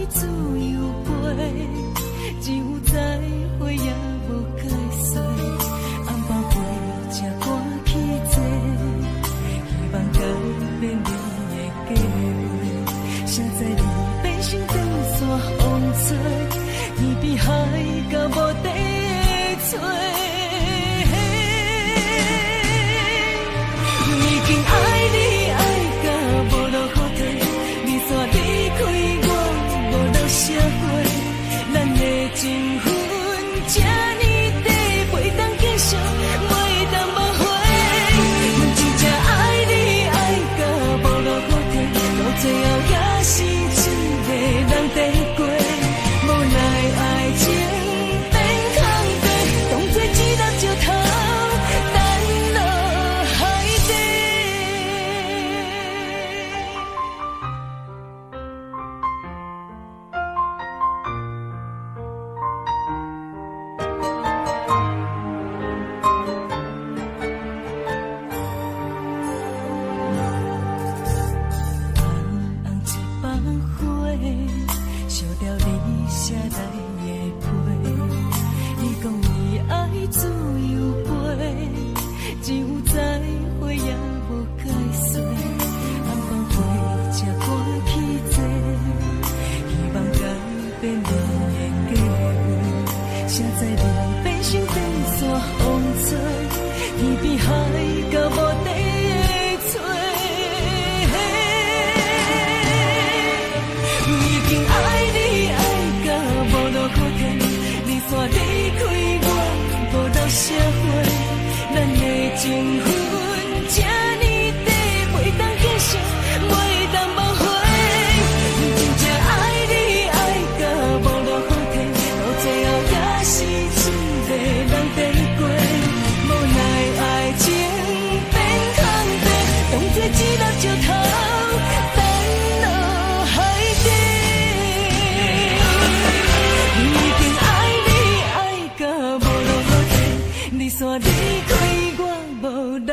自由飞，只有再会也无解释。红包花才赶去坐，希望改变你的计划。谁知你变成长线风吹，天边海到无底的吹。已经爱你爱到无路可退，你煞离开我无路社会，咱的情分这呢短，袂当继续，袂当挽回。阮真正爱你爱到无路可退，到最后也是一个人在过，无奈爱情变空地，当作一粒石头。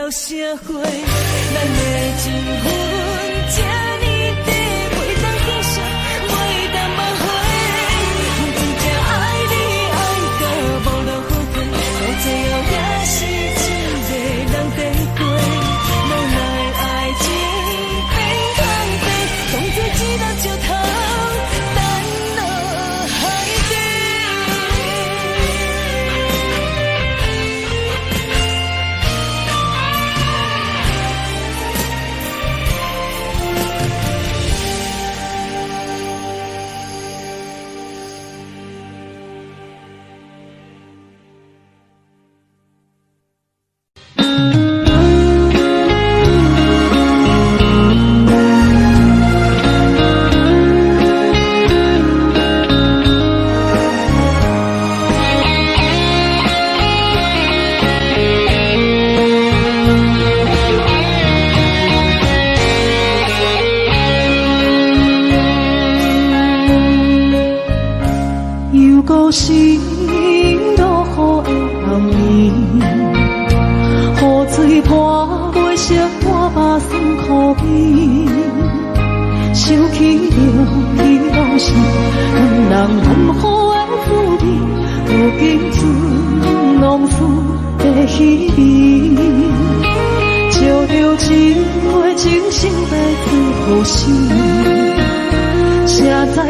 社会，咱的情分这呢短，袂当继续，袂当挽回。阮真正爱你爱到无路可退，到最后也是一个人在过。无奈爱情变空地，当作一粒石头，等落海底。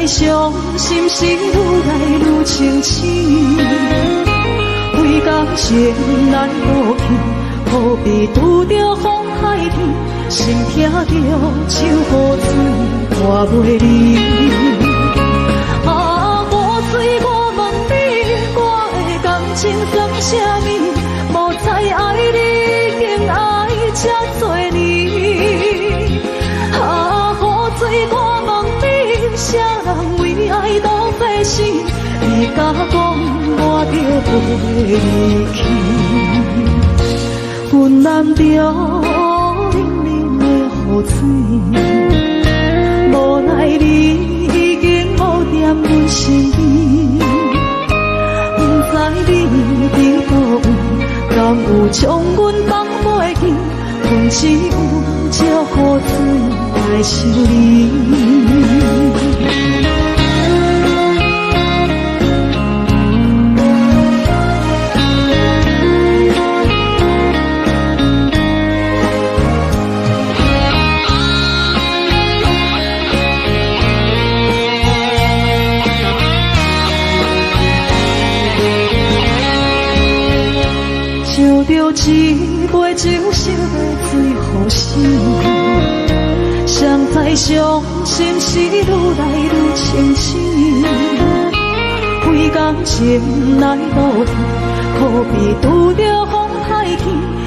伤心是愈来愈清醒，为感情难落去，何必拄着风海天，心痛着手雨水看袂离。啊，雨水，我问你，我的感情算啥物？无再爱你，竟爱这多年。啊，雨水，我问你，啥人为爱都费心？你甲讲我着袂离去，阮难着冷冷的雨水，无奈你已经无踮阮身边，不知你伫倒位，敢有将阮放袂记？阮只有这雨水来想你。着一杯酒色的醉乎醒，谁知伤心事愈来愈清醒，为感情来路远，可比拄着风太急，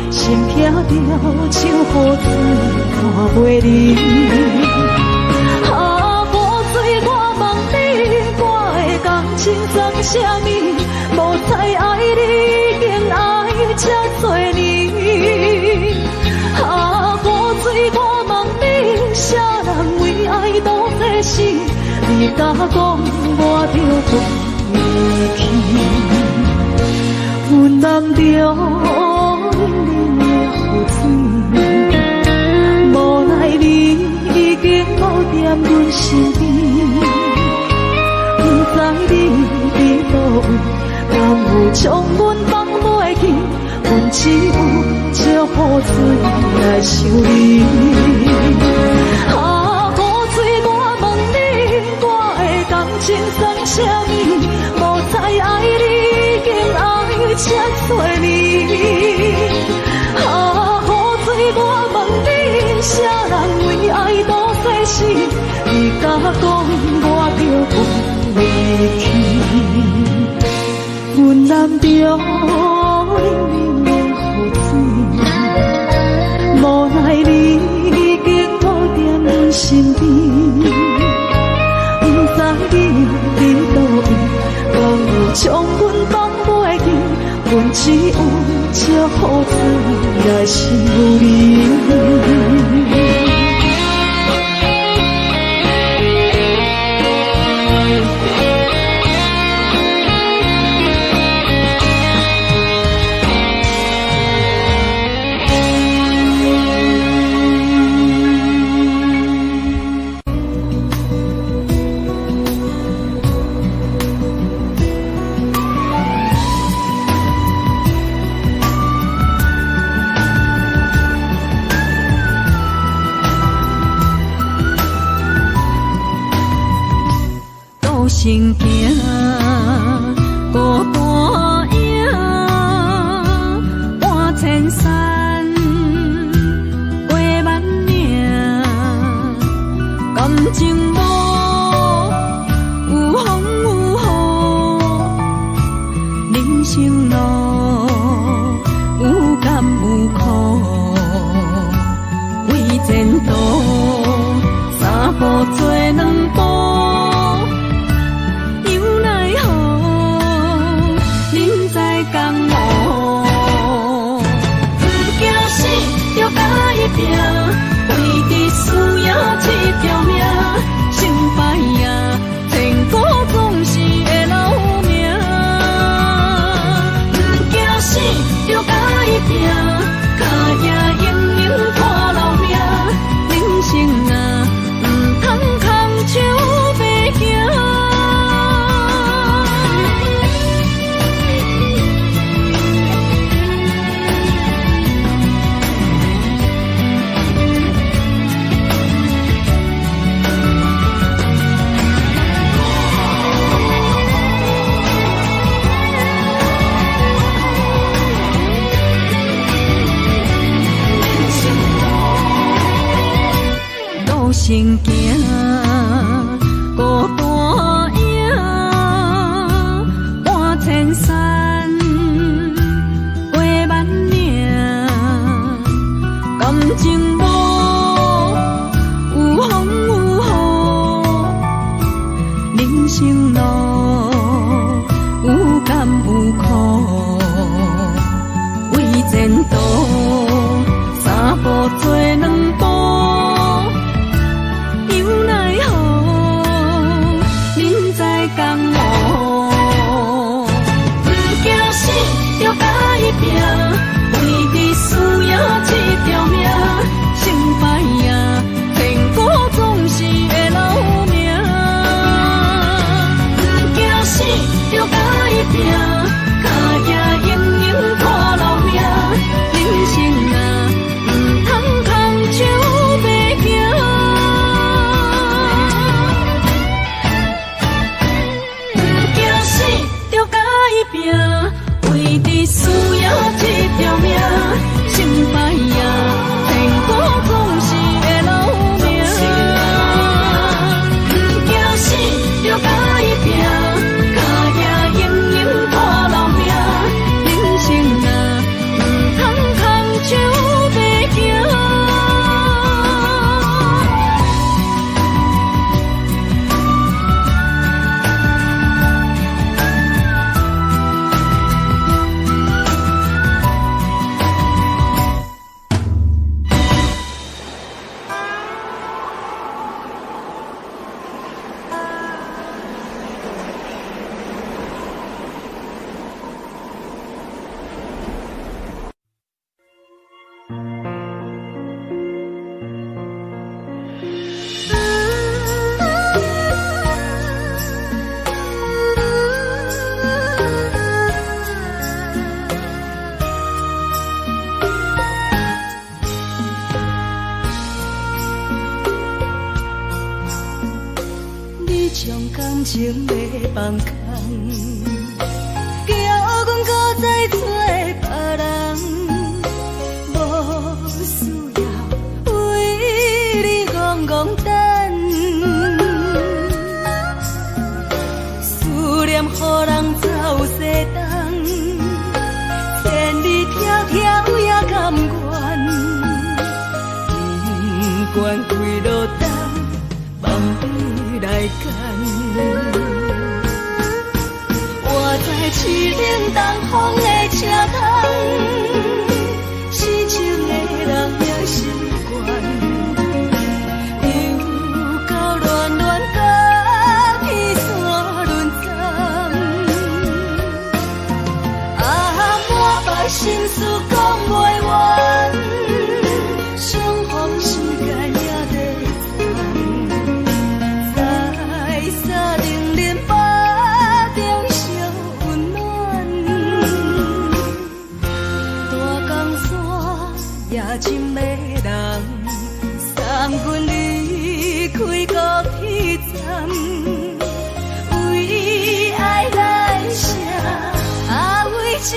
心痛着像雨水看袂离。啊，雨水我问你，我的感情算啥物？无再爱你，已经爱这多年。啊，雨水我问你，啥人为爱都会死？你甲讲我着离去，阮难着冷冷的雨水，无奈你已经无踮阮身边，不知你伫倒位，敢有将阮放袂记？阮只有借雨水来想你。啊，雨水我问你，我的感情算啥物？无再爱你，已经爱这多年。啊，雨水我问你，啥人为爱都会死？你甲讲我着离去，阮难着冷冷的雨水，无奈你已经无踮阮身边，不知你伫倒位，敢有将阮放袂记？阮只有借雨水来想你。行行，孤单影，半千山，过万岭，感情无有风有雨，人生路有甘有苦，为前途三步做两步。为你需要这条命，成败呀，千古总是会留名。不惊死，就甲伊拼，脚也硬硬拖老命。人生啊，不通空手白行。行行，孤单影，半千山，过万岭，感情无有风有雨，人生路有甘有苦，为前途三步做两步。为你需要这条命，成败呀，千古总是会留名。不将感情要放空，叫阮搁再找别人，无需要为你戆戆等，思念予人走西东，千里迢迢也甘愿，不管几路灯，梦里来干。我在市顶东风的车窗，痴情的人也习惯，又到乱乱甲彼山轮站。满腹心事讲袂完，相逢时间也在等，在沙丁林巴中相温暖。大江山也真迷人，送阮离开高铁站，为爱来写为情。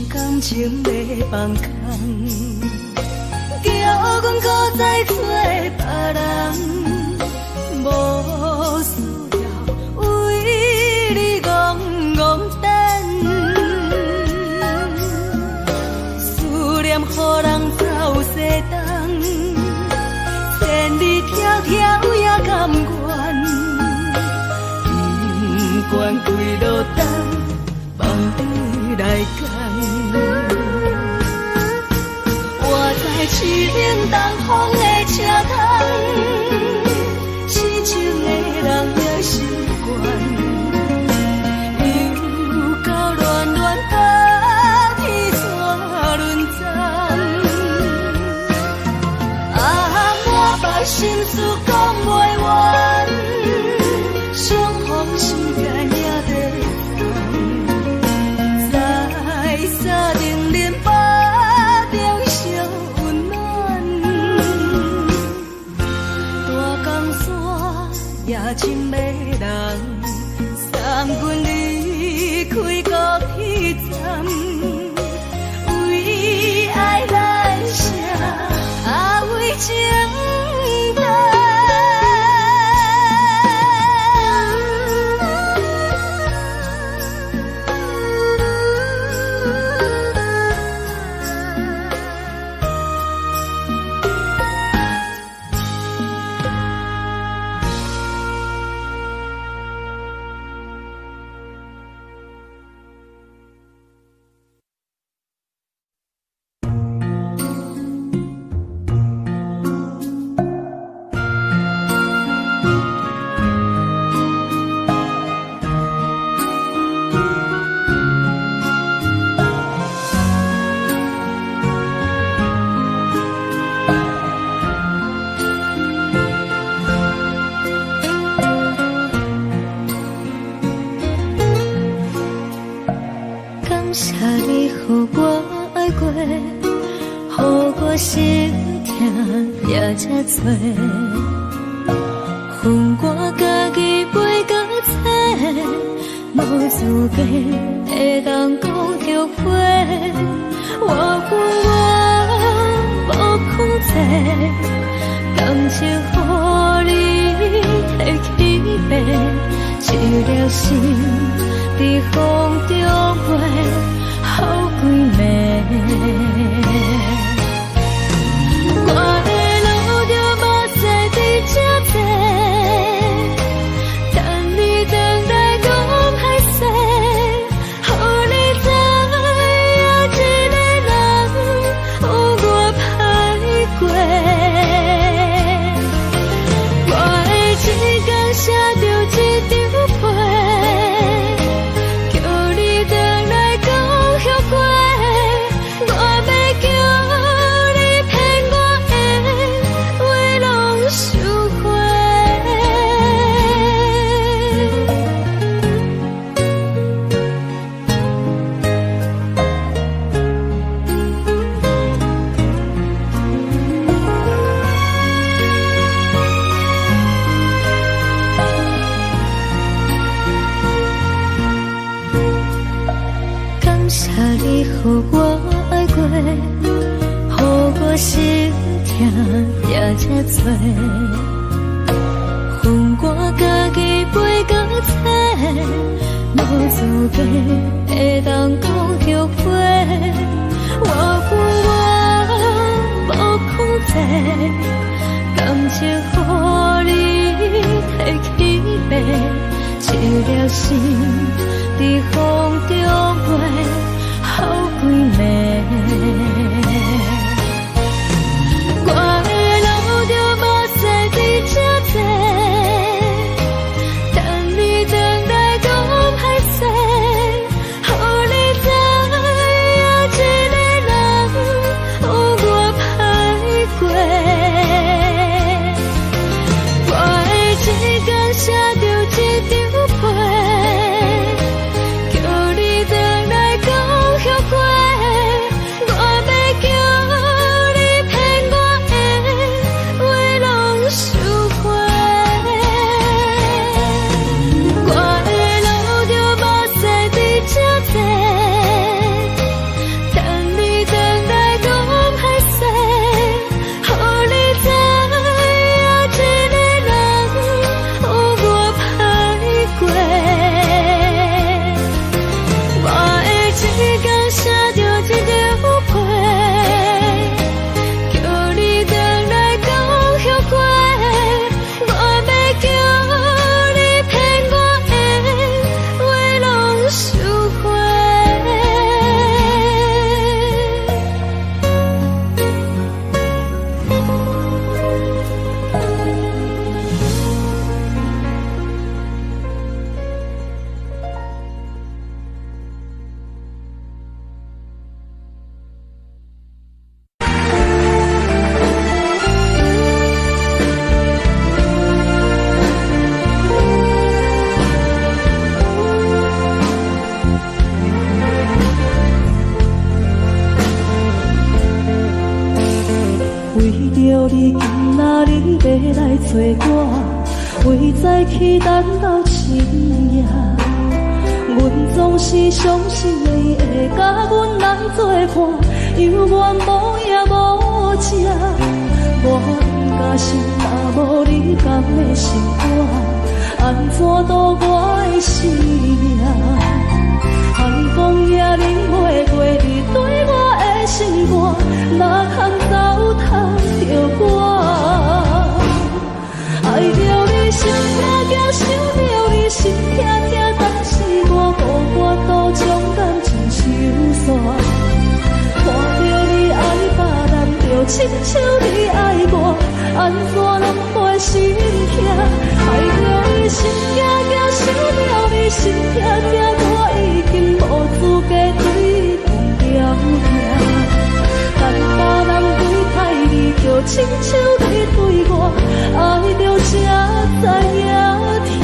感情要放空，叫阮搁再找别人，无需要为你戆戆等，思念予人走西东，千里迢迢也甘愿，不管几路灯，梦里来干。我在市顶东风的车窗，痴情的人也习惯，又到乱乱甲彼山轮站。满腹心事讲袂完，相逢时间也在等，在沙丁林巴中相温暖。大江山也真迷人，送阮离开高铁站，为爱来写为情等。心痛也这多，恨我家己背到切，无资格会当讲后悔。我无控制，感情予你提起白，一粒心在风中飞，好几暝。我的路就无再伫这坐，等你等待讲海誓，予你知影一个人谢你，予我爱过，予我心痛也这多。分我家己飞到这，无资格会当讲后悔。我负我无控制，感情予你提起白，一粒心在风中飞，好几暝。我的路就无西伫这多，等你等来讲歹势，予你知影一个人有我歹过。我的一天写着一张被，叫你回来讲后悔。我要叫你骗我的话拢收回。我的路就无西伫这多，等你回来讲歹势，予你知影一个人有我歹过。我的一天写着一张被，叫你回来讲后悔。我要叫你骗我的话拢收回。为着你今仔日要来找我，为早起等到深夜，阮总是相信你会甲阮来作伴，犹原无影无迹。我假心若无你甘的心肝，安怎度我的生命？寒风也忍袂过你对我的心肝，哪通糟蹋着我？爱着你心痛痛，想着你心痛痛，但是我无法度将感情收煞。看着你爱别人，就亲像你爱我，安怎拢袂心痛？爱着你心痛痛，想着你心痛痛，我已经无资格对你聊天。但别人对待你，就亲像你对我，爱着才知影疼。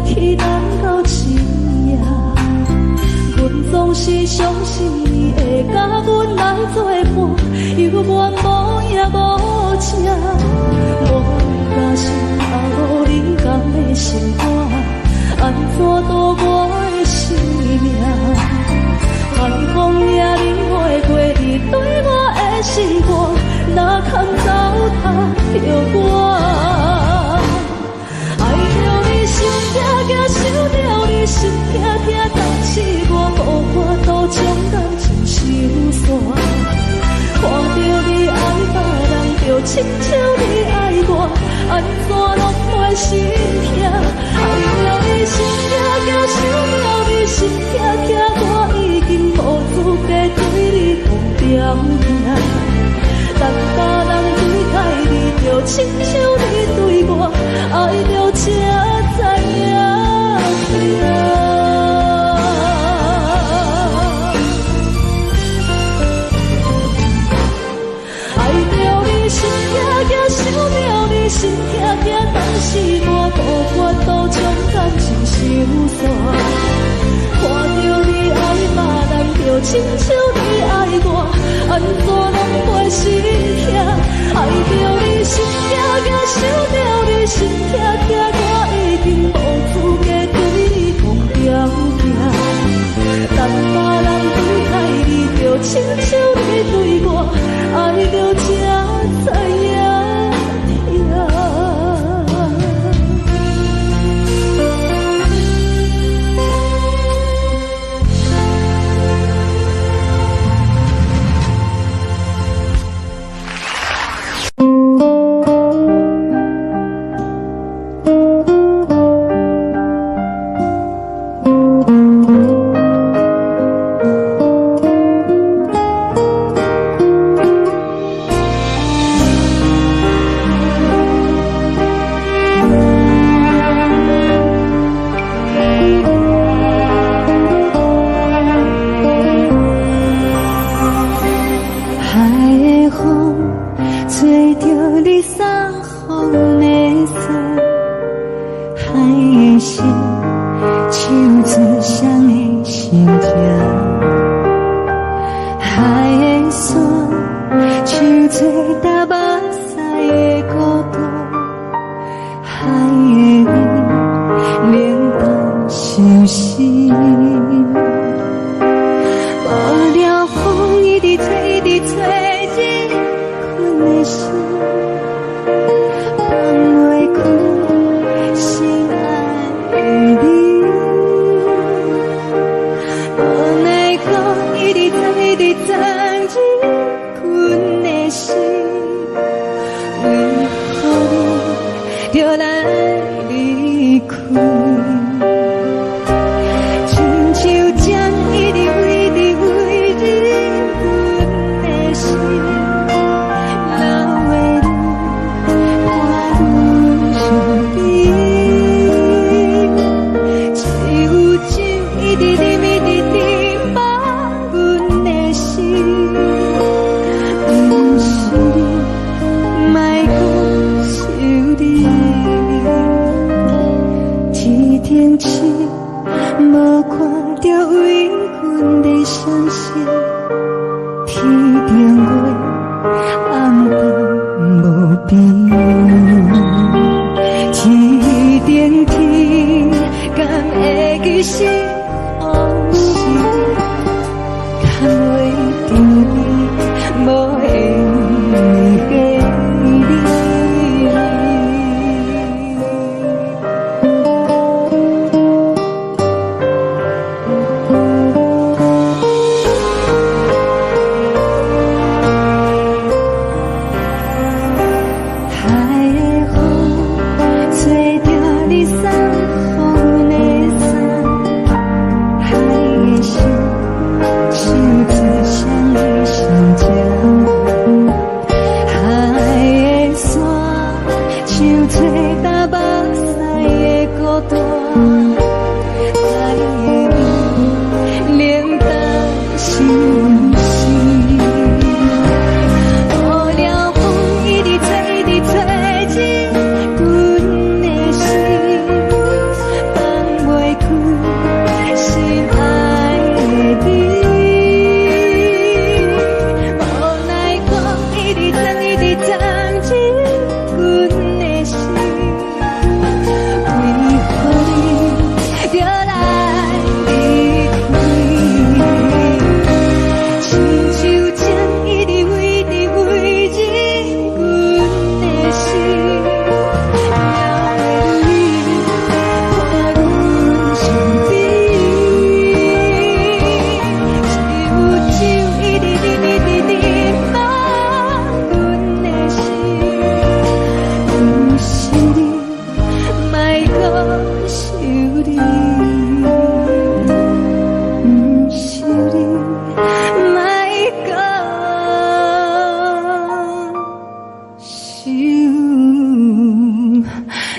去等到深夜，阮总是相信你会甲阮来作伴，犹原无影无迹。我假心若无你甘的心肝，安怎度我的生命？寒风也忍袂过你对我的心肝，哪通糟蹋着我？想着想着你心痛痛，但是我无法度将感情收煞。看着你爱别人，就亲像你爱我，安怎拢袂心痛？爱着你心痛痛，想着你心痛痛，我已经无资格对你讲条命。但别人对待你，就亲像你对我爱到这知影。爱着你心痛痛，想着你心痛痛，但是我无法度将感情收煞。看着你爱别人，就亲像你爱我，安怎拢袂心痛？爱着你心痛痛，想着你心痛痛，我一定无资格对你讲条件。但别人对待你，就亲像你对我爱着这知影。为何你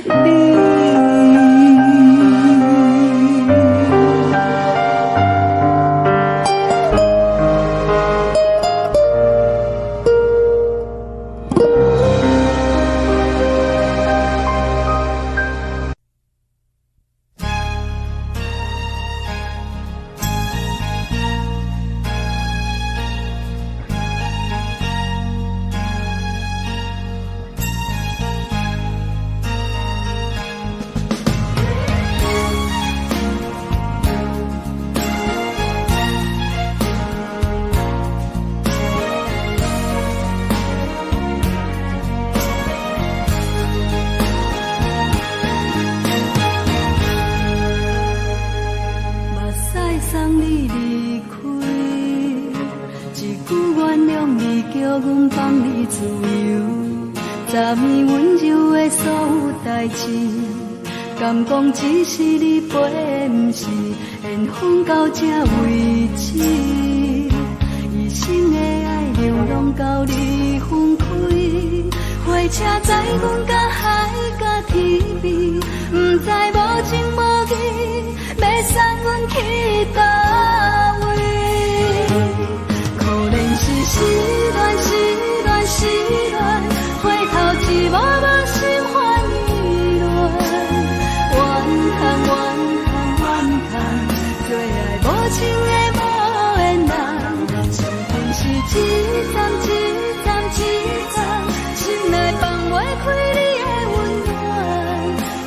你。敢讲只是你陪，不是缘分到这为止。一生的爱流浪到你分开，火车载阮甲海甲天边，不知无情无义，要送阮去倒位？可能是失恋，失恋，失恋，回头一幕幕心烦意乱。最爱无情的无缘人，相逢是一站一站一站，心内放袂开你的温暖。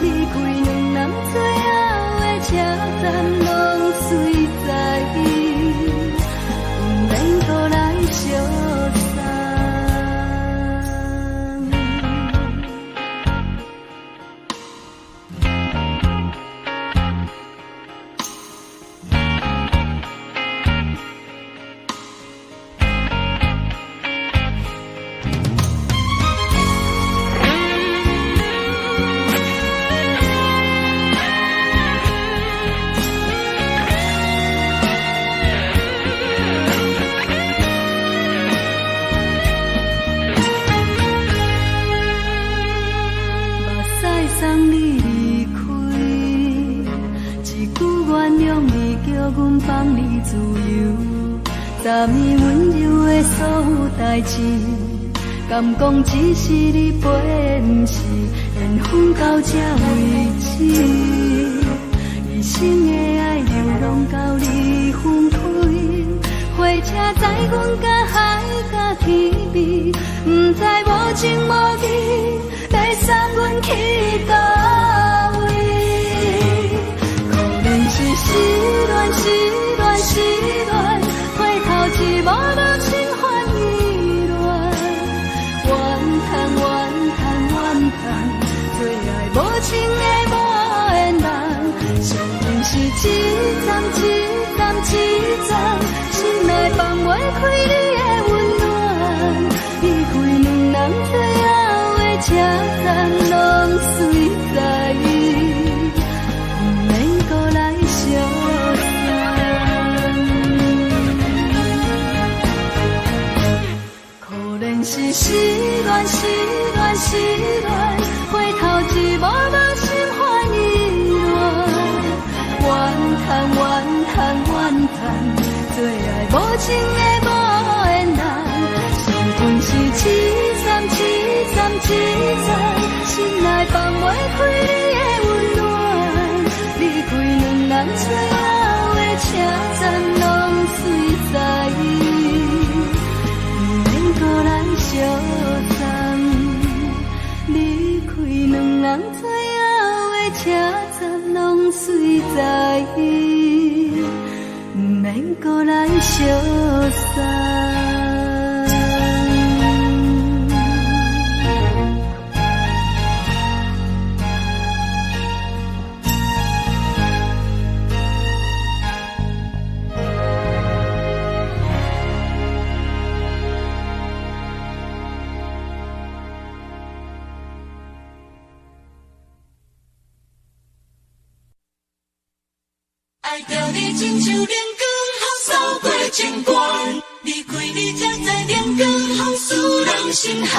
离开两人最后的车站，拢随在伊，不免搁来相送。暂免温柔的所有代志，敢讲只是你陪，不是缘分到这为止。一生的爱流浪到你分开，火车载阮甲海甲天边，不知无情无义，要送阮去倒位？可能是失恋，失恋，失恋。一幕幕心烦意乱，怨叹怨叹怨叹，最爱无情的无缘人，相逢是一站一站一站，心内放袂开你的温暖。离开两人最后的车站，拢随在伊，不免搁来相。是失恋，失恋，失恋，回头一幕幕心烦意乱，怨叹怨叹怨叹，最爱无情的无缘人，相逢是一站一站一站，心内放袂开你的温暖。离开两人最后的车站，拢随在伊。相送，离开两人最后的车站，拢随在伊，不免搁来相送。爱着你亲像阳光风扫过情关，离开你才知阳光风使人心寒。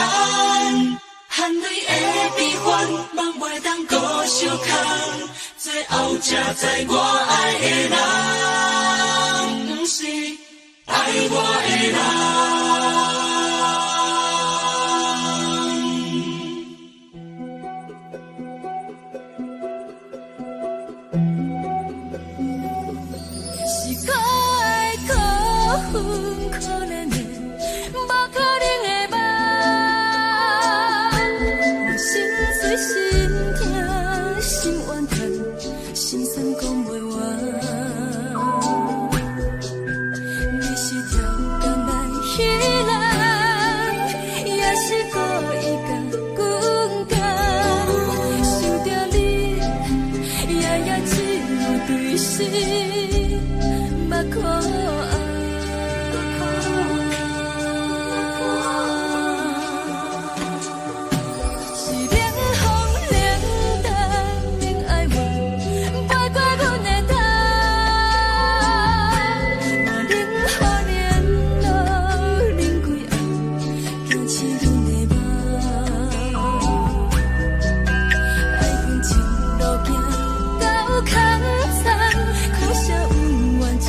含泪的悲欢，望袂当搁相牵。最后才知我爱的人，不是爱我的人。是可爱可恨可怜的，无可能的梦。我心碎心痛心怨叹，心酸讲袂完。你是跳江来彼人，也是故意甲阮讲，想着你，夜夜只有对视。目眶红，是冷风冷淡冷爱我，摆过阮的头，我冷雨连路淋几暗，惊醒阮的梦，爱阮情路行到空残，苦笑有缘就。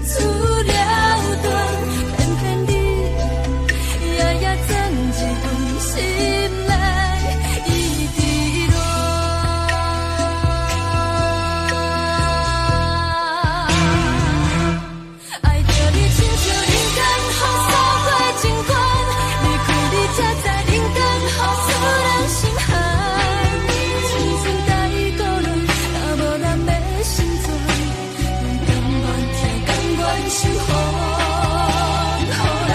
出了段，偏偏你夜夜钻入阮心内，一直落。爱着你，亲像人间风扫过情关，离开你才知人间风使人心寒。青春在倒落，若无咱的心酸，阮甘愿听。甘愿守护人，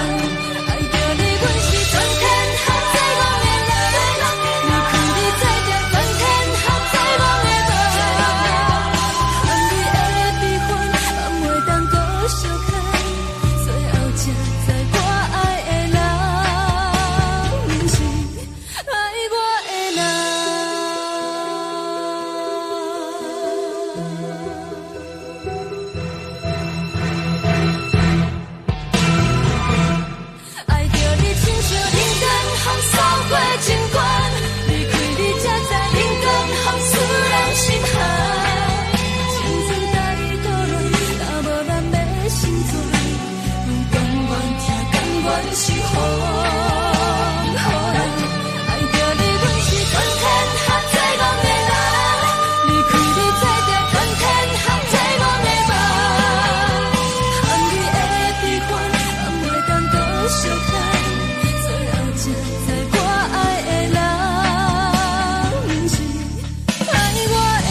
爱着你，阮是全天下最戆的人。离开你，才着全天下最戆的梦。含你的悲欢，望袂当搁相牵。最后才知我爱的人，不是爱我的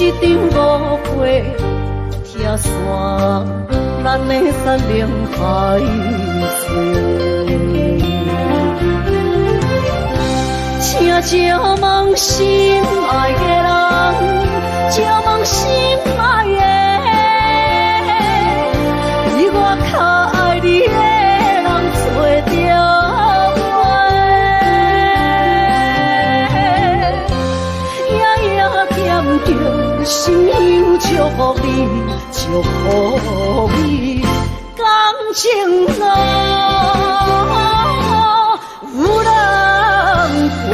一场误会，拆散咱的山盟海誓。请借问心爱的人，借问心爱的，比我较爱你的人找着我，夜夜惦着心忧祝福你，祝福你，感情路有人陪。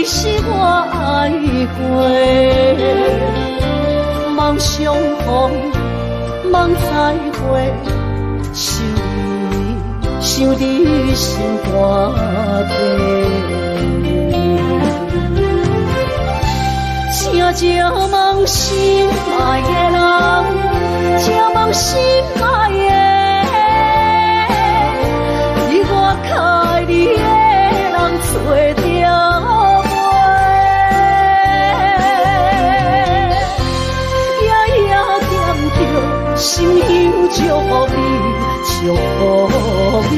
是我爱过，梦相逢，梦再会，想你心肝底。请借问心爱的人，请问心爱的，比我较爱你的人找着。心忧祝福你，祝福你，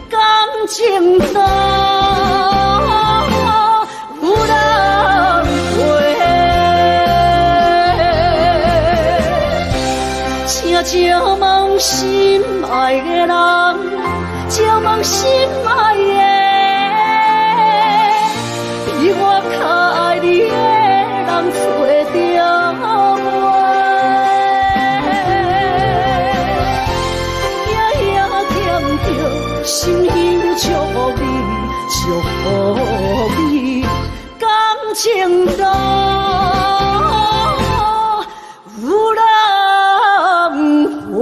感情路有人陪。请借问心爱的人，借问心爱的，比我较爱你的人找着我。心忧祝福你，祝福你，感情路有人陪。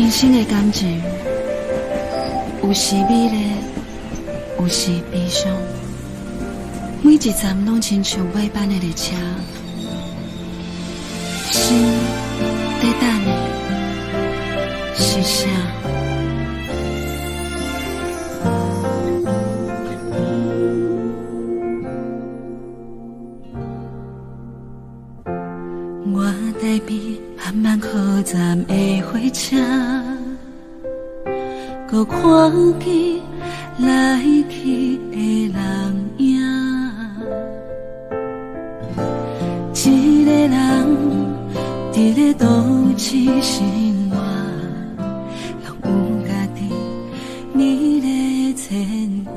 人生的感情，有时美丽，有时悲伤。每一站拢亲像尾班的列车，心在等的是啥？我台边慢慢靠站的火车，搁看见来去的人影。一个人伫咧都市生活，拢有家己你咧牵挂。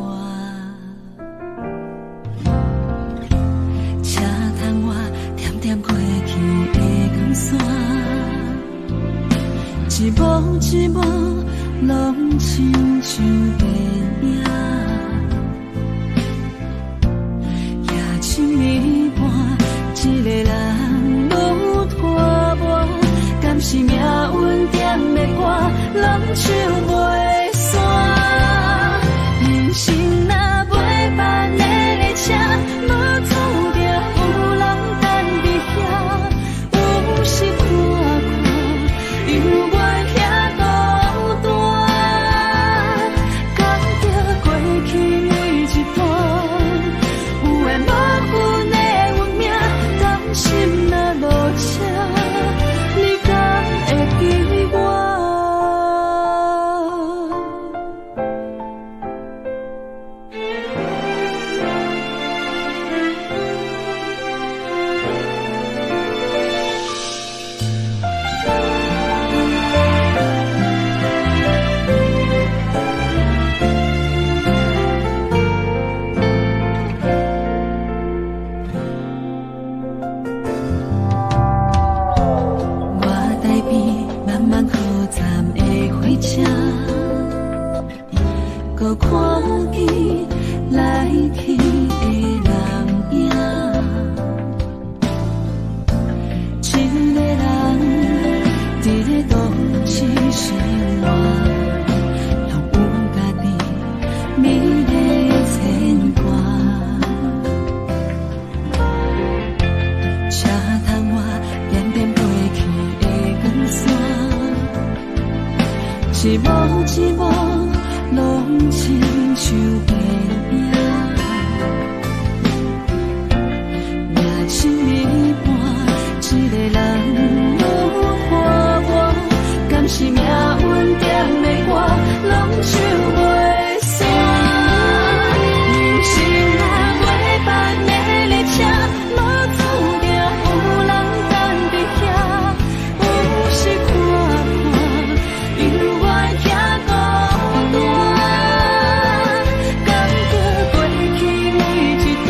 车窗外点点过去的光线，一幕一幕拢亲像电影。夜深暝半，一个人愈拖磨，敢是命运点的歌，人唱袂散。人生若袂办的列车，无注定有人等伫遐。有时看看，犹原遐孤单，感觉过去每一段，有缘无分的运命，甘心若落车，你敢会记我？我台边慢慢靠站的火车，搁看见来去的人影。一个人伫咧都市生活，拢有家己美丽牵挂。车窗外点点过去的光线，一幕一幕拢亲像电影。夜深暝半，一个人愈拖磨，敢是命运点的歌，拢唱袂散。人生若袂办的列车，无注定有人等伫遐。有时看看，犹原遐孤单，感觉过去每一段，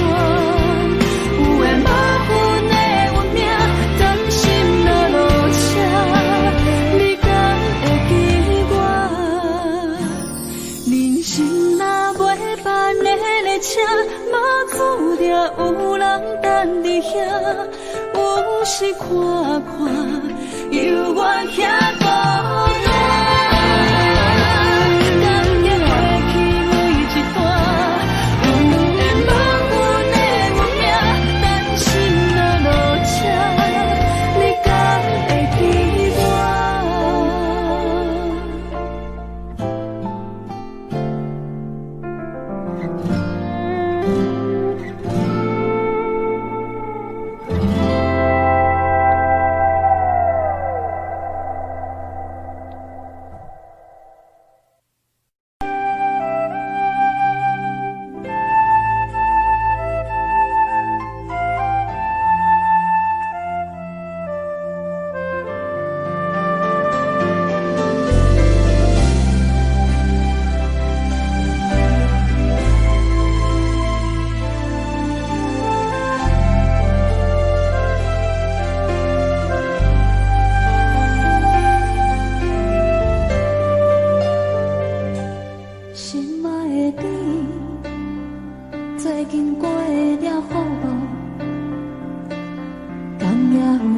有缘无分的运命，甘心若落车，你敢会记我？人生若袂办的列车，无注定有人等伫遐。有时看看，犹原遐孤单，感觉过去每一段，有缘无分的运命，担心若落车，你敢会记我？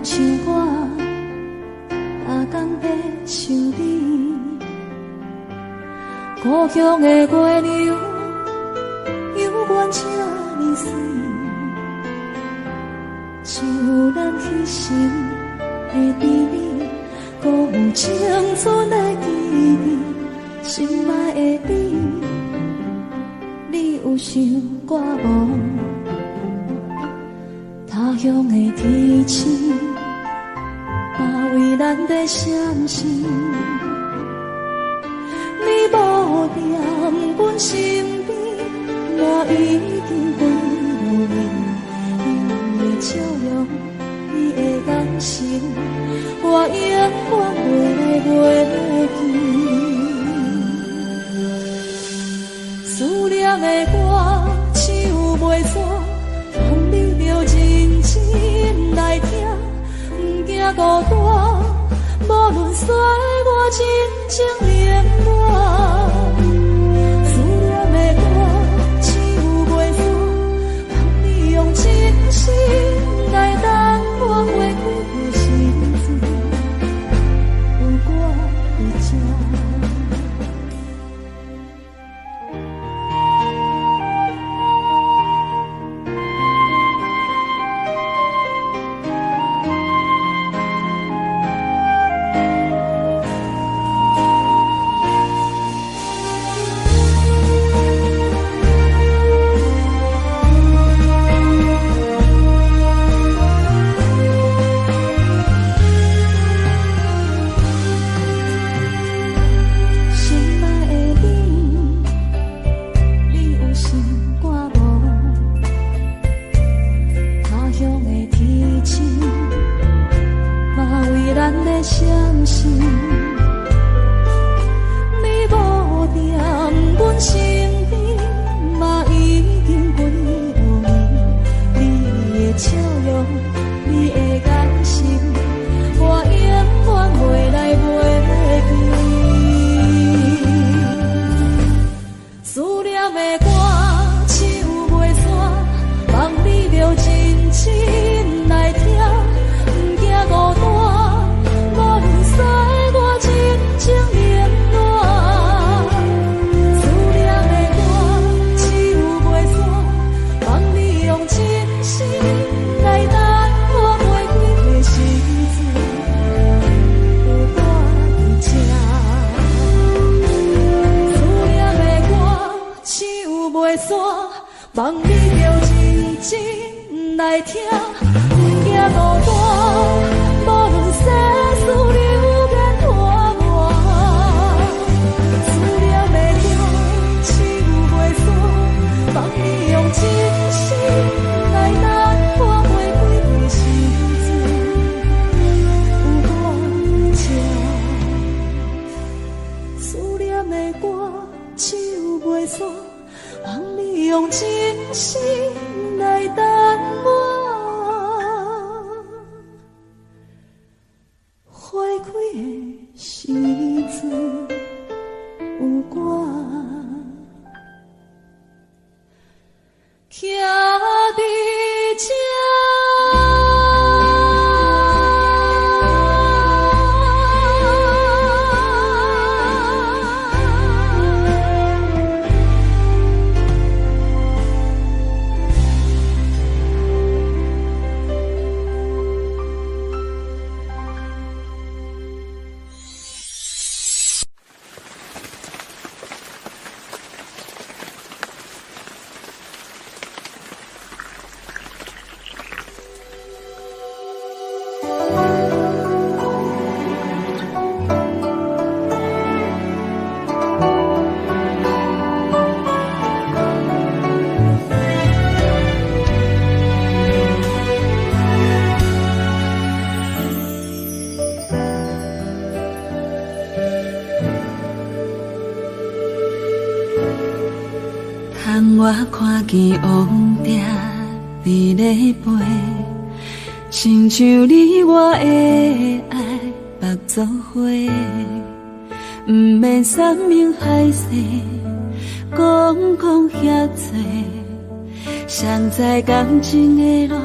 像我，打工在想你。故乡的月亮，犹原这呢水，像咱彼时的甜蜜，搁有青春的记忆，心爱的你，你有想我无？他乡的天星，嘛为咱在闪烁。你无在阮身边，我已经飞落去。你的笑容，你的眼神，我永远袂来袂记。思念的歌，唱袂煞，望你着认真来听，不惊孤单。无论衰我真情连满，思念的歌唱袂煞，望你用真心来等我过几个日子，有我在这。望你着认真来听，不惊孤单，无论世事流言拖磨，思念的歌唱袂煞，望你用真心来等我过几个日子，有我在这。思念的歌唱袂煞，望你用真心来等我花开的时阵，有我徛伫这。我看见王蝶伫咧飞，亲像你我的爱目作花，不免山盟海誓，讲遐多，谁知感情的路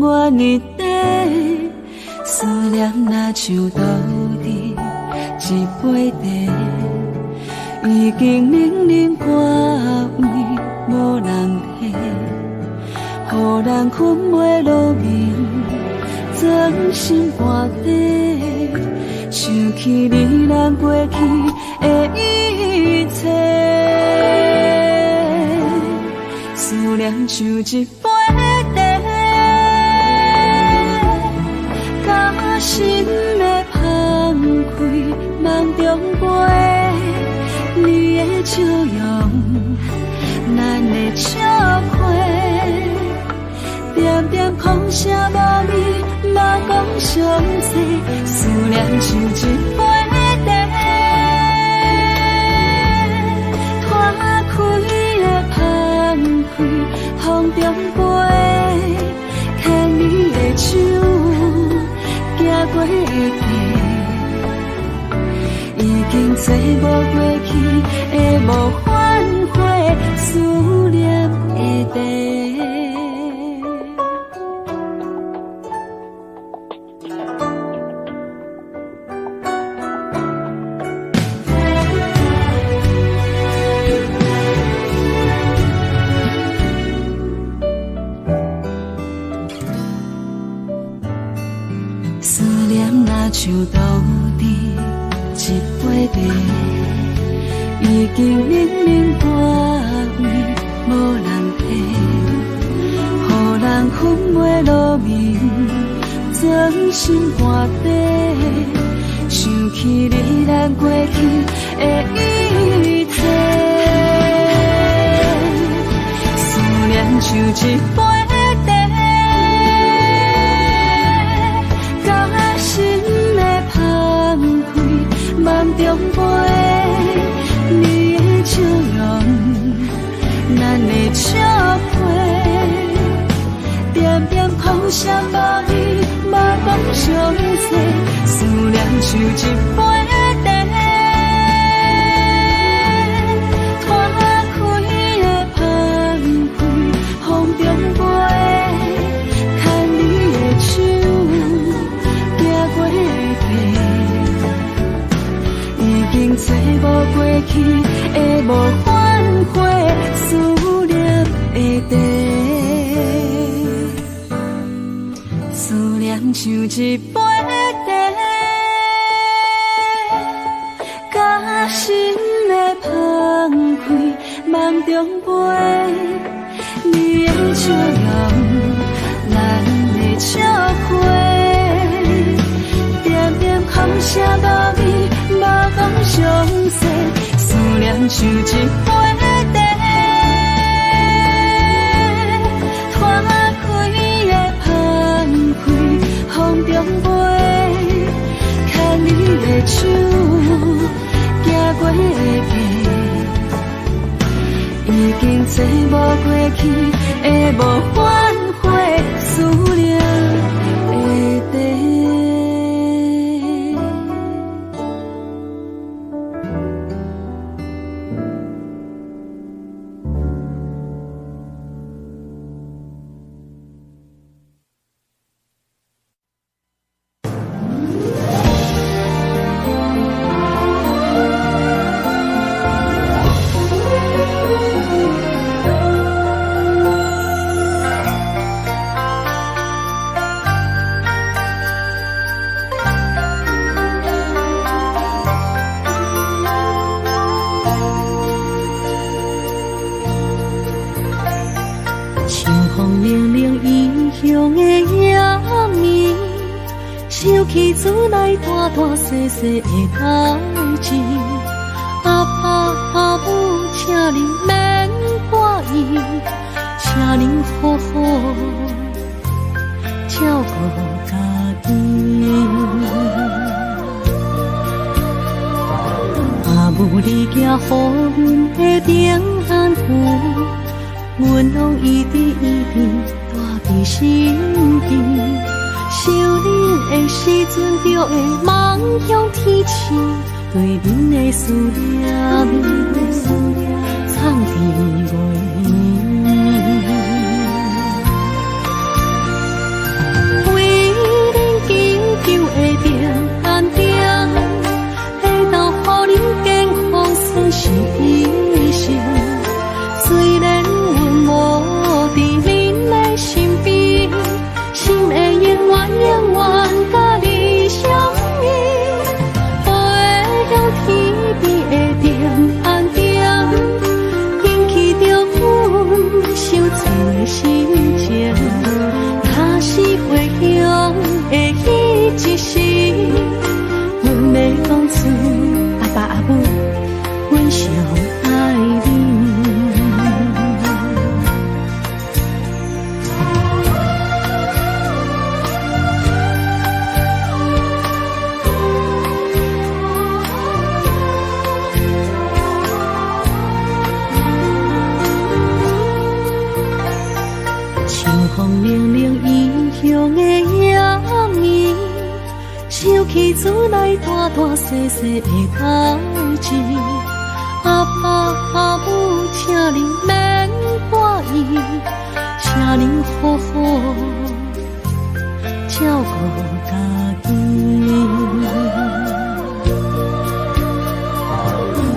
我日底，思念若像倒伫一杯茶。已经冷冷挂位无人替，予人困袂落眠，钻心肝底，想起你咱过去的一切，思念像一杯茶，甲心的放开，梦中飞，你的笑容，咱的笑花，点点空声无味，嘛讲详细，思念像一杯茶，拖开的放开，风中飞，牵你的手，行过的街。已经找无过去的无反悔，思念的地。思念若像豆甜。一杯茶，已经冷冷挂位，无人替，予人困袂落眠，钻心肝底，想起你咱过去的一切，思念像一杯茶，甲心的放开。梦中飞，你的笑容，咱的笑花，点点空声无味，嘛讲详细，思念像一杯茶，拖开的放开，风中飞，牵你的手，行过街。已经找无过去的无反悔，思念的地，思念像一杯茶，甲心的放开，梦中飞，你的笑容，咱的笑花，点点空声无味。嘛讲详细，思念像一杯茶，拖开的放开，风中飞，牵你的手，行过街，已经找无过去的无反悔，思念的地。大大细细的代志，阿爸阿母，请您免怪意，请您好好照顾家己。阿母，你行予阮的平安符，阮拢一直带伫心间。想恁的时阵，就会梦向天星，对恁的思念藏伫袂为恁紧求的平安点，会当予恁健康顺心。风铃铃异乡的夜暝，想起厝内大大细细的代志。阿爸阿母，请你免怪意，请你好好照顾家己。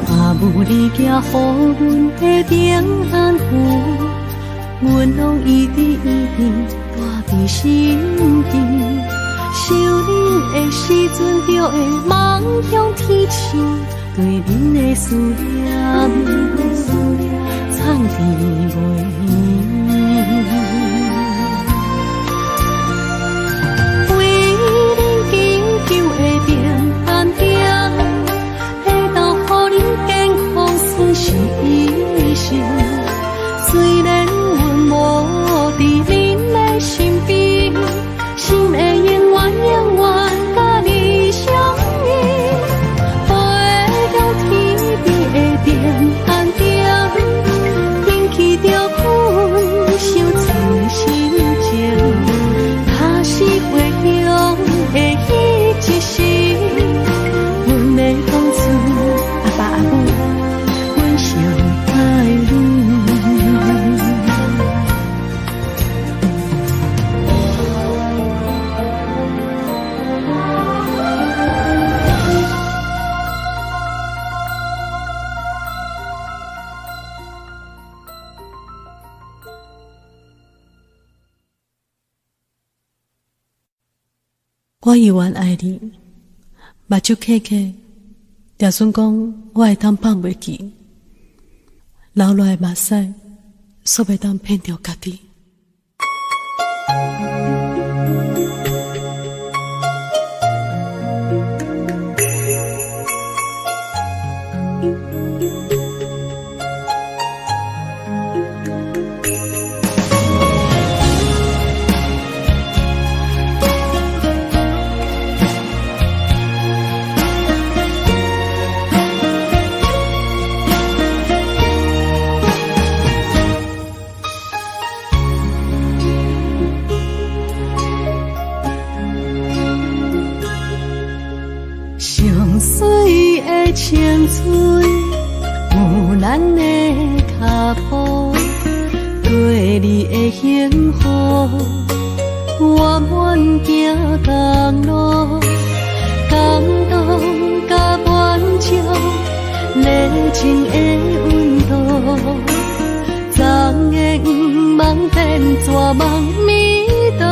阿母，你寄予阮的平安符，阮拢一直一直带伫心间。想恁的时阵，就会梦向天星，对恁的思念藏伫袂圆。为恁祈求的平安点，会当予恁健康顺时一生。虽然阮无伫恁的身边，心会永远永远甲你相依。飞到天边的平安点，天气着阮相思心情。假使回乡的迄一时，阮要讲出阿爸阿母，阮上爱你。我永远爱你，目睭刻刻，就算讲我会当放袂记，流落的目屎，煞袂当骗着家己。青春有咱的脚步，对你的幸福，我愿行同路，感动甲满足，热情的温度，昨夜梦变绝梦迷动，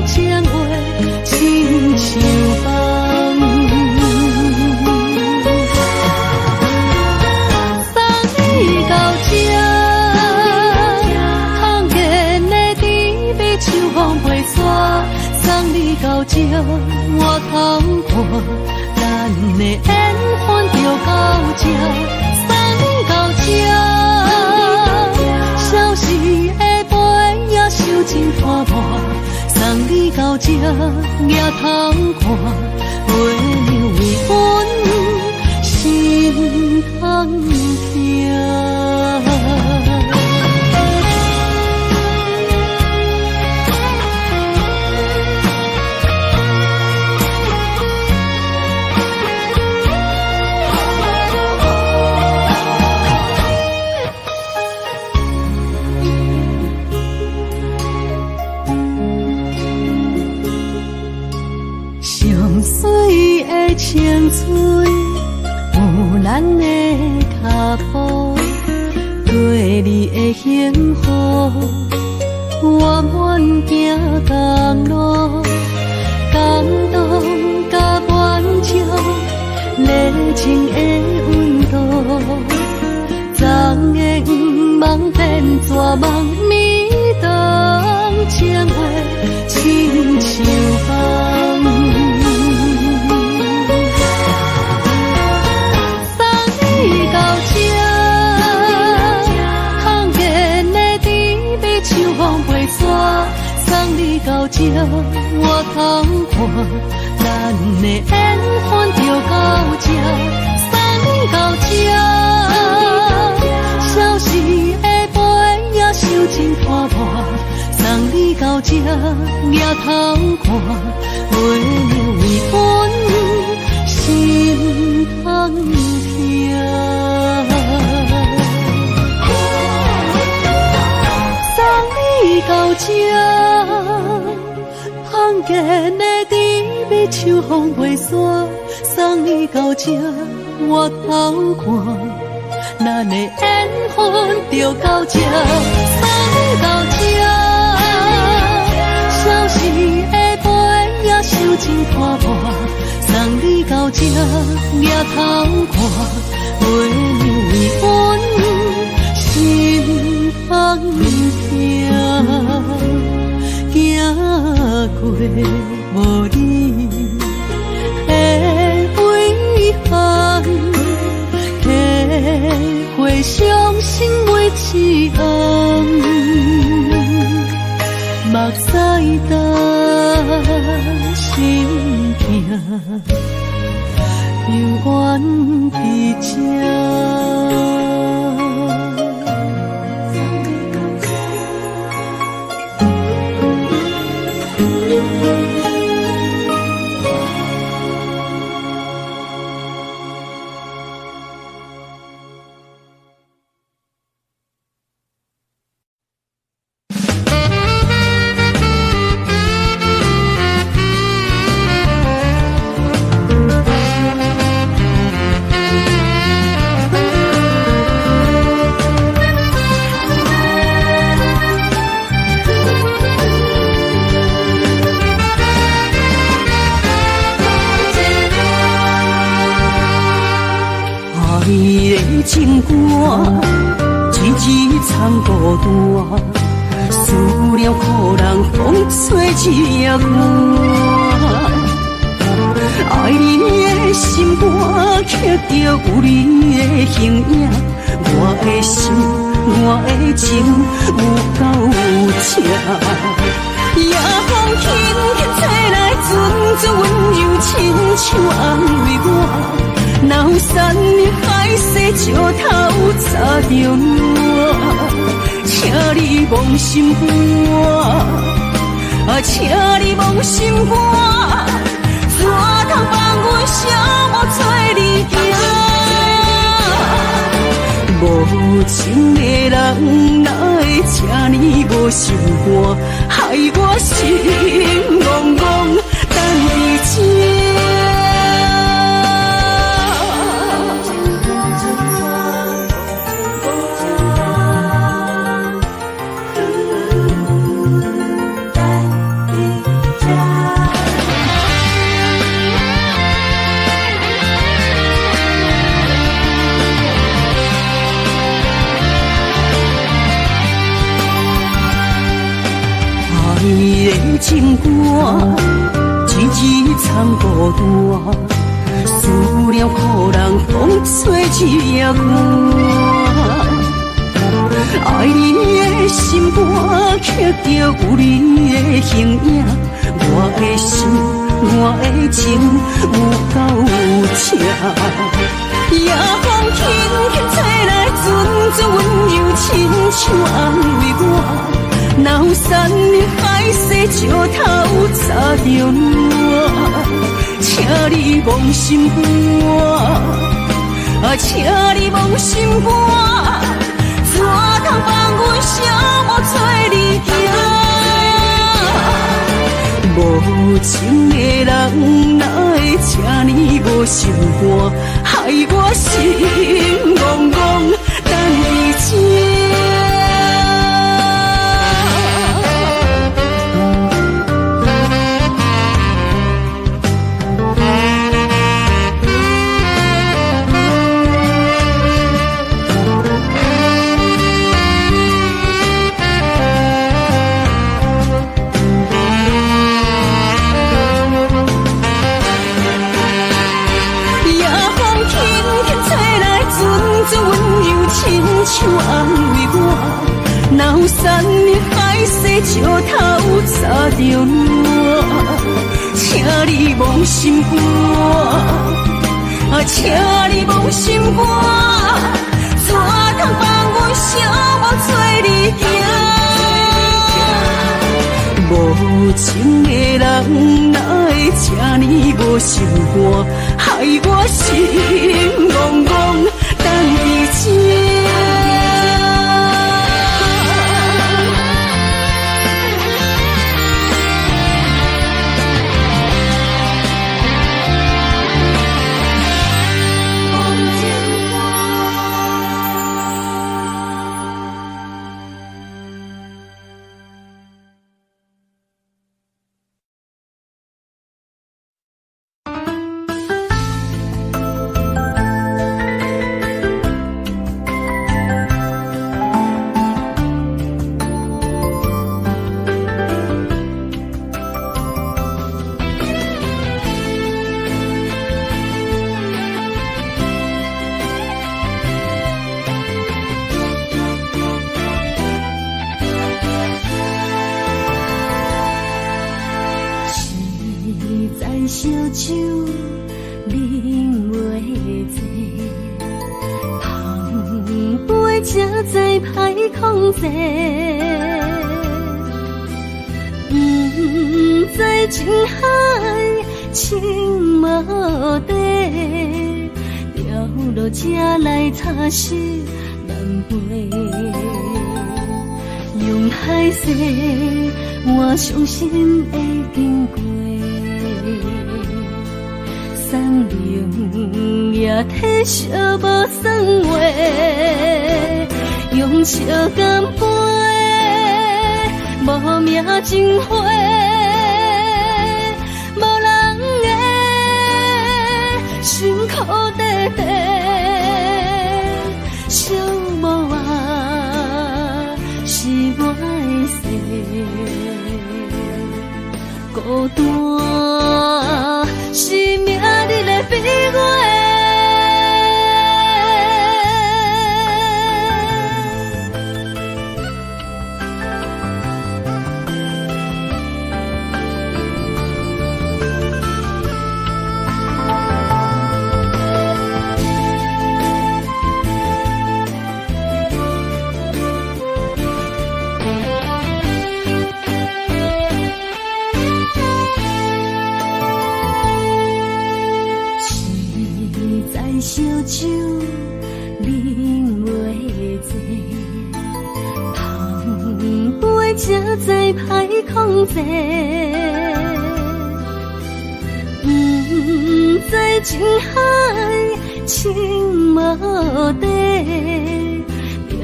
情话亲像梦。送你到这，我通看咱的缘分就到这。送你到这，消失的杯也收真拖磨。送你到这，也通看月亮为阮心通疼。青春有咱的脚步，对你的幸福，我愿行同路，感动甲满足，热情的温度，昨夜梦变绝梦迷动，情话亲像梦。送你到这，我通看咱的缘分就到这。送你到这，消失的杯也收真拖磨。送你到这抬头看，袂为阮心痛痛。送你到这，罕见的甜蜜秋风飞散。送你到这，我头看，咱的缘分就到这。送你到这，消失的陪也受尽拖磨。送你到这，抬头看，袂为阮心痛痛。行过无你的遗憾，体会伤心每一暗，目屎干心痛，永远伫这。情歌，一字藏孤单，思念予人风吹一夜寒。爱你的心肝刻着有你的形影，我的心，我的情有够正。夜风轻轻吹来，阵阵温柔，亲像安慰我。若有山的海誓石头插着我，请你忘心肝，请你忘心肝，怎通放阮寂寞做离行？无情的人哪会这呢无心肝，害我心怣怣等伫这。你的情歌，一字藏孤单，思念予人风吹一夜寒。爱你的心肝刻着有你的形影，我的心，我的情有够正。夜风轻轻吹来，阵阵温柔，亲像安慰我。若有山的海誓石头插着我，请你忘心肝，请你忘心肝，怎通放阮寂寞做离行？无情的人哪会这呢无心肝，害我心怣怣等伫这。像安慰我，若有山的海誓石头插着我，请你忘心肝，请你忘心肝，怎通放阮寂寞做离行？无情的人，哪会这呢无心肝，害我心怣怣等伊这。烧酒啉袂醉，碰杯才知歹控制，不知情海情无底，掉落这来擦拭难背，用海誓我伤心会经过。送灵也体烧无算话，用笑干杯，无名情花，无人的辛苦地地，寂寞啊是我的事，孤单是命日的悲哀。烧酒啉袂醉，碰杯才知歹控制，不知情海情无底，掉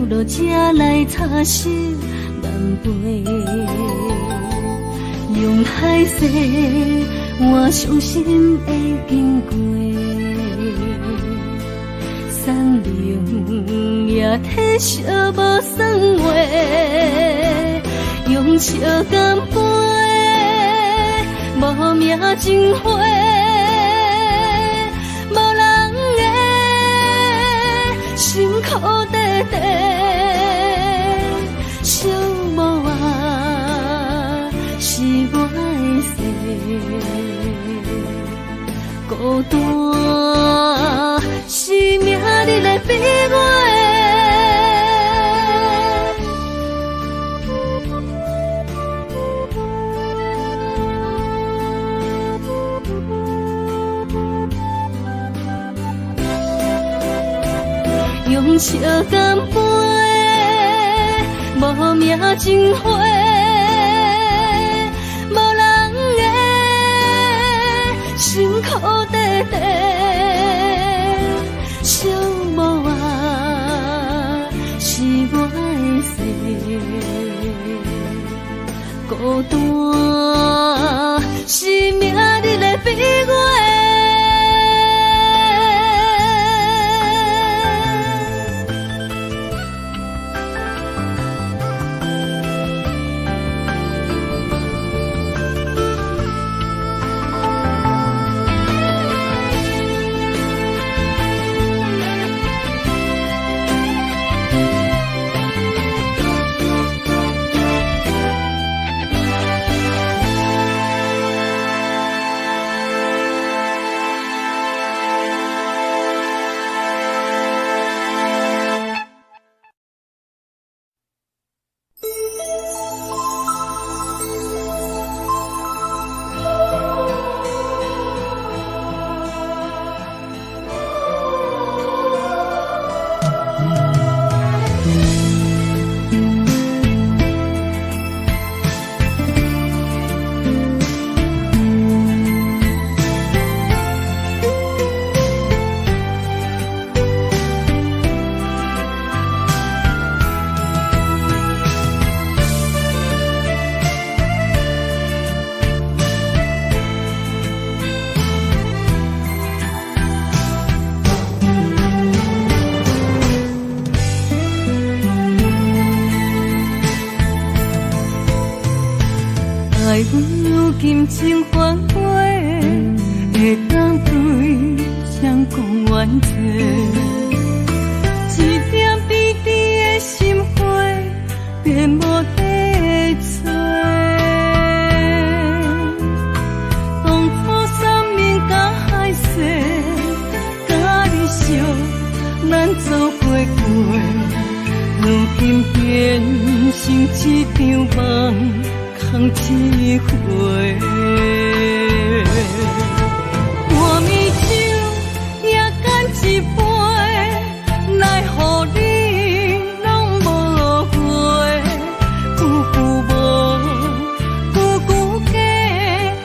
落这来擦拭难背，用海誓我伤心会经过。送灵也体烧无算话，用笑干杯，无名情花，无人的辛苦地地，寂寞啊是我的事，孤单是命日的悲哀。用笑干杯，无名情花，无人的辛苦地地。寂寞啊，是我的事，孤单是命日的悲哀。爱阮有金情反悔，会当对谁讲冤罪？一点滴滴的心花，变无地找。当初三面甲海誓，甲你惜，咱做伙过，如今变成一场梦，空一回。半暝酒也干一杯，奈何你拢无回？久久无，久久假，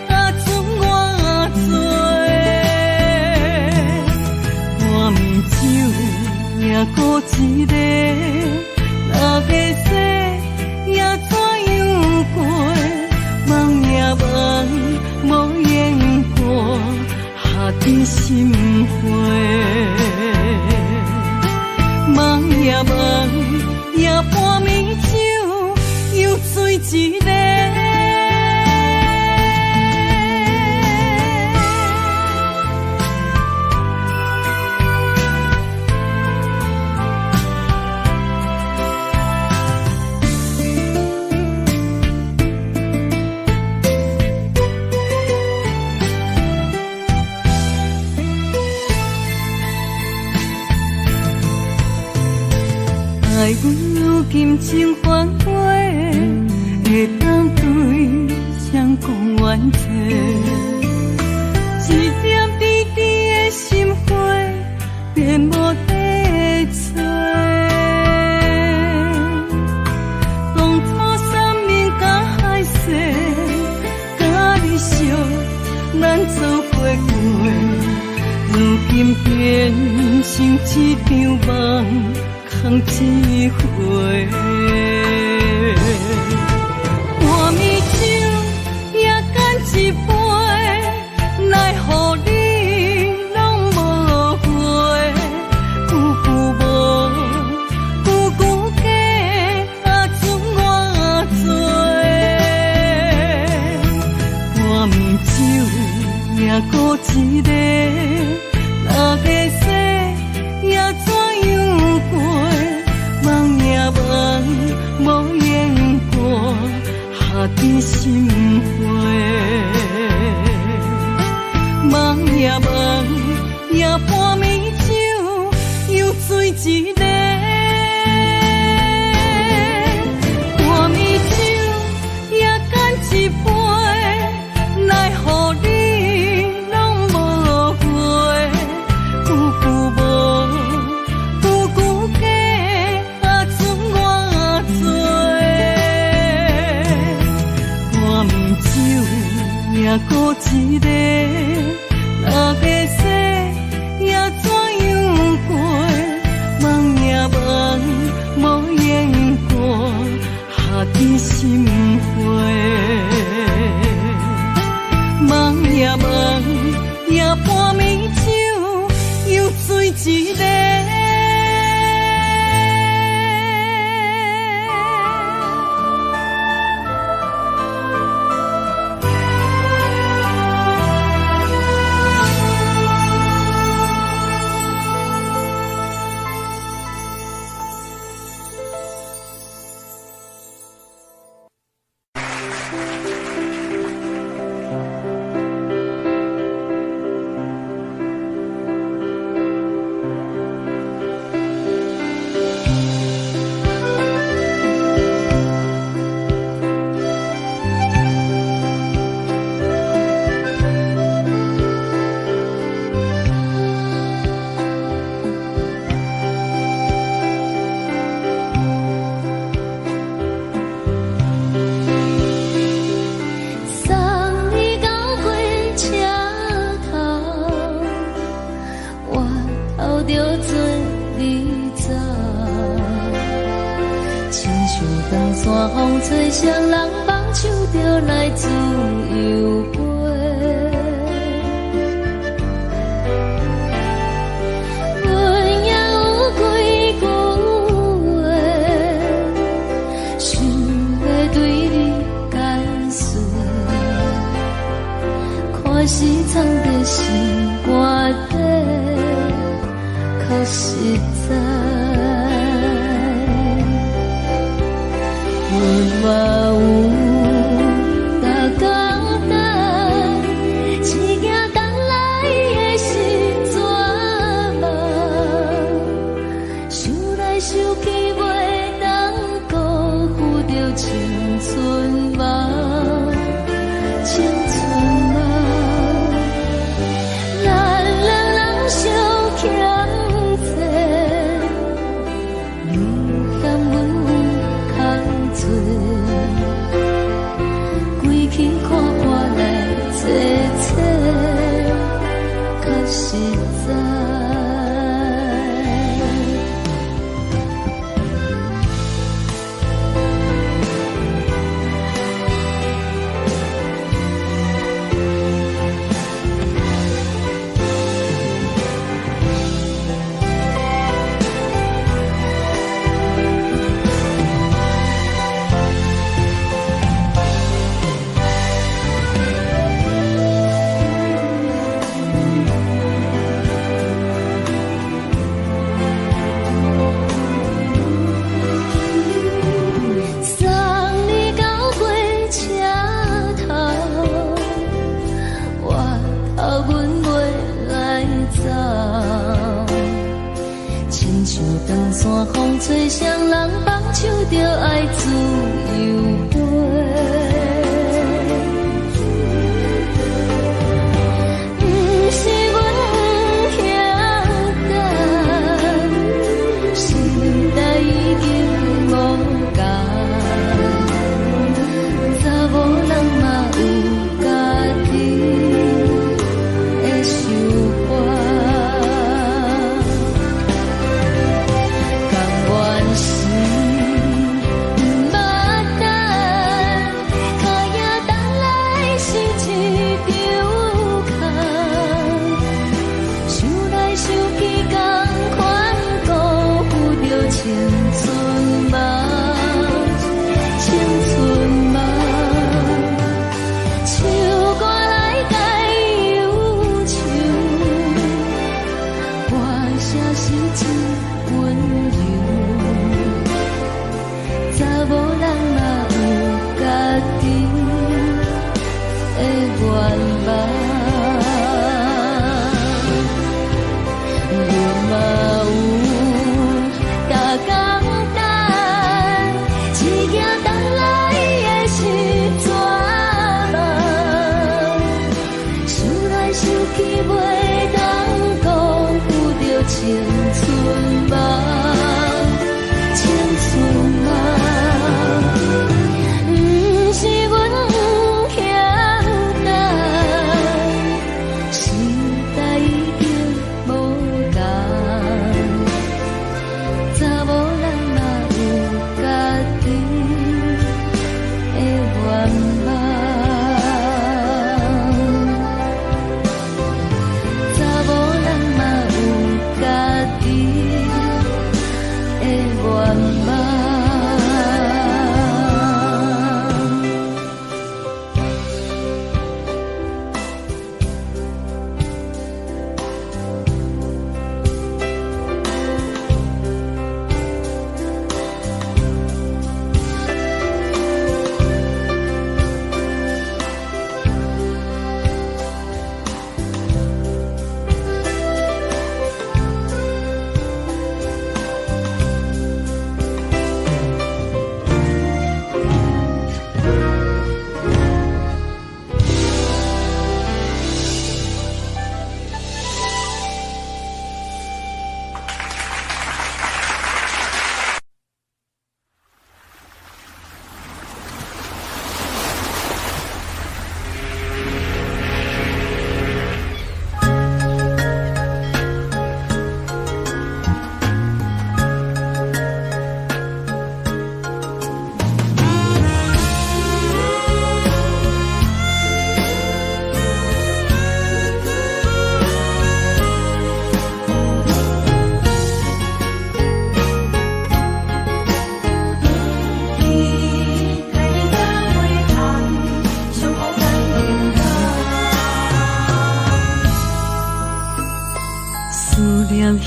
甲剩我做。半暝酒也孤一个，若要说也怎样过？梦也梦，无言过，下伫心花。梦也梦，也半暝酒，又醉一个。爱阮有金情反悔，会当对谁讲冤罪？一点滴滴的心花，变无地找。当初三面甲海誓，甲你惜，咱做伙过，如今变成一场梦，空一回。半暝酒也干一杯，奈何你拢无回？久久无，久久假，剩我做。半暝酒也孤一个，若要说也怎样过？梦也梦，无言过，下伫心花。梦也梦，也半暝酒，又醉一个。半暝酒也干一杯，奈何你拢无回？久久无，久久假，剩我做。半暝酒也孤一个，若要说也怎样过？梦也梦，无言过，下伫心花。梦也梦，也半暝酒，又醉一个。山风吹双人放手着来自由飞，阮也有几句话，想要对你解释。藏在心肝底，较实在。阮嘛有大简单，一件等来的心怎梦？想来想去袂当辜负着青春梦，青春梦。咱两人相欠债，你嫌阮空嘴，归去看看来坐坐，较实在。长山风吹双人放手着爱自由飞，不是阮不晓等，心内已经无感，查某人嘛有家己的想法。是不捌等。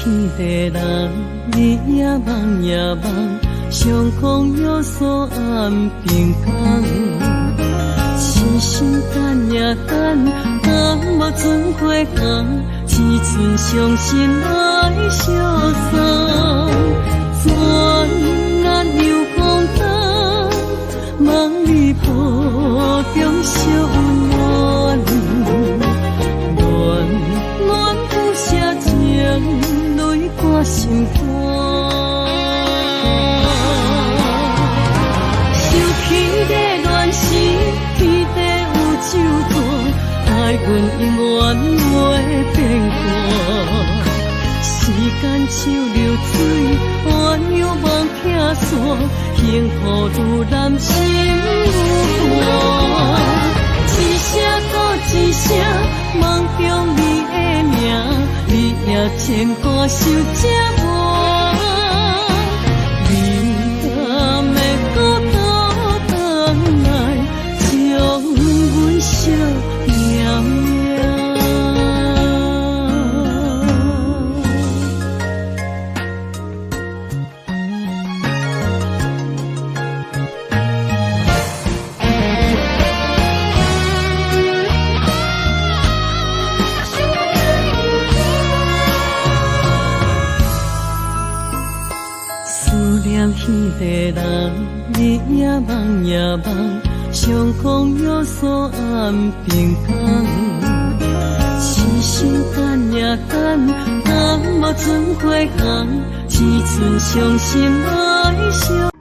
迄个人，你也梦也梦，相逢约束暗平港。痴心等也等，等无准花红，只剩伤心来相送。转眼又空灯，望你步中惜温暖，暖暖不舍情，泪挂心肝。想起个乱时，天地有酒断，爱阮永远袂变卦。时间像流水，鸳鸯望偏山，幸福愈难心愈寒。一声搁一声，梦中你的名，你也牵挂受折磨。你敢会搁倒转来，将阮惜念念？念迄个人，你也梦也梦，相逢约束暗平港。痴心等也等，等无准花红，只剩伤心来相。